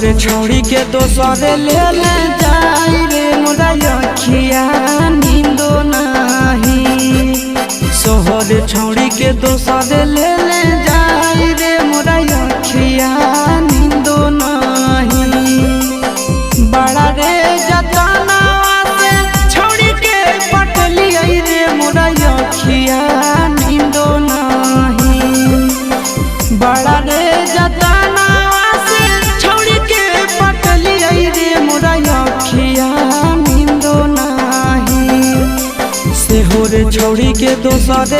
शोहर छोड़ी के दोसर ले ले जाई रे मोरा अखिया नींदो नहीं। शोहर छोड़ी के दोसर ले ले जाई रे मोरा अखिया नींदो नहीं। बड़ा रे जतना से छोड़ी के पटली रे मोरा अखिया नींदो नहीं। बड़ा रे जतना से छोड़ी के पटली रे मोरा अखिया नींदो नहीं। शोहर छोड़ी के दोसर